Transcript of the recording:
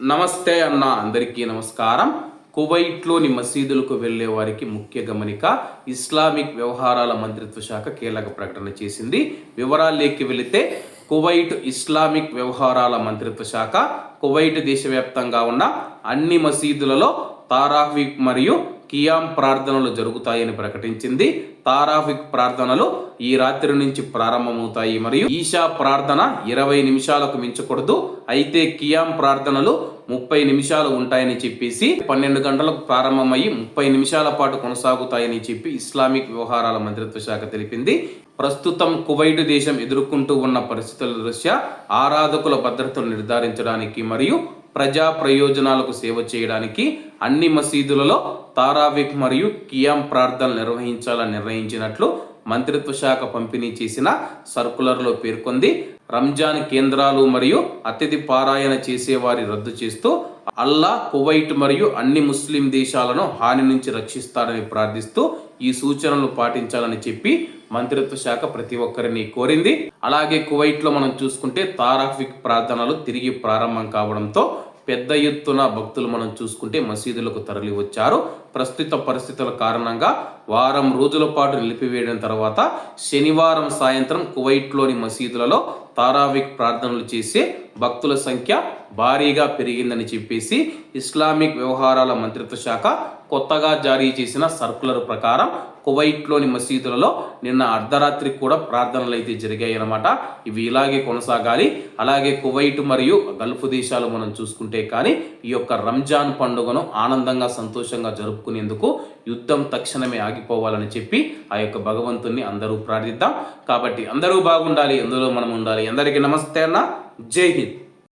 నమస్తే అన్న, అందరికీ నమస్కారం. కువైట్లోని మసీదులకు వెళ్లే వారికి ముఖ్య గమనిక. ఇస్లామిక్ వ్యవహారాల మంత్రిత్వ శాఖ కీలక ప్రకటన చేసింది. వివరాల్లోకి వెళితే, కువైట్ ఇస్లామిక్ వ్యవహారాల మంత్రిత్వ శాఖ కువైట్ దేశవ్యాప్తంగా ఉన్న అన్ని మసీదులలో తారావీహ్ మరియు కియామ్ ప్రార్థనలు జరుగుతాయని ప్రకటించింది. తారావీహ్ ప్రార్థనలు ఈ రాత్రి నుంచి ప్రారంభమవుతాయి మరియు ఈషా ప్రార్థన 20 నిమిషాలకు మించకూడదు. అయితే కియామ్ ప్రార్థనలు 30 నిమిషాలు ఉంటాయని చెప్పేసి 12 గంటలకు ప్రారంభమయ్యి 30 నిమిషాల పాటు కొనసాగుతాయని చెప్పి ఇస్లామిక్ వ్యవహారాల మంత్రిత్వ శాఖ తెలిపింది. ప్రస్తుతం కువైట్ దేశం ఎదుర్కొంటూ ఉన్న పరిస్థితుల దృష్ట్యా ఆరాధకుల భద్రతను నిర్ధారించడానికి మరియు ప్రజా ప్రయోజనాలకు సేవ చేయడానికి అన్ని మసీదులలో తారావీహ్ మరియు కియామ్ ప్రార్థనలు నిర్వహించాలని నిర్ణయించినట్లు మంత్రిత్వ శాఖ పంపిణీ చేసిన సర్కులర్లో పేర్కొంది. రంజాన్ కేంద్రాలు మరియు అతిథి పారాయణ చేసేవారి రద్దు చేస్తూ అల్లా కువైట్ మరియు అన్ని ముస్లిం దేశాలను హాని నుంచి రక్షిస్తాడని ప్రార్థిస్తూ ఈ సూచనలు పాటించాలని చెప్పి మంత్రిత్వ శాఖ ప్రతి ఒక్కరిని కోరింది. అలాగే కువైట్లో మనం చూసుకుంటే తారావీహ్ ప్రార్థనలు తిరిగి ప్రారంభం కావడంతో పెద్ద ఎత్తున భక్తులు మనం చూసుకుంటే మసీదులకు తరలి వచ్చారు. ప్రస్తుత పరిస్థితుల కారణంగా వారం రోజుల పాటు నిలిపివేయడం తర్వాత శనివారం సాయంత్రం కువైట్లోని మసీదులలో తారావీహ్ ప్రార్థనలు చేసే భక్తుల సంఖ్య భారీగా పెరిగిందని చెప్పేసి ఇస్లామిక్ వ్యవహారాల మంత్రిత్వ శాఖ కొత్తగా జారీ చేసిన సర్కులర్ ప్రకారం కువైట్లోని మసీదులలో నిన్న అర్ధరాత్రి కూడా ప్రార్థనలు అయితే జరిగాయి అన్నమాట. ఇవి ఇలాగే కొనసాగాలి. అలాగే కువైట్ మరియు గల్ఫ్ దేశాలు మనం చూసుకుంటే కానీ ఈ యొక్క రంజాన్ పండుగను ఆనందంగా సంతోషంగా జరుపుకునేందుకు యుద్ధం తక్షణమే ఆగిపోవాలని చెప్పి ఆ యొక్క భగవంతుని అందరూ ప్రార్థిద్దాం. కాబట్టి అందరూ బాగుండాలి, అందులో మనం ఉండాలి. అందరికీ నమస్తే అన్న, జై హింద్.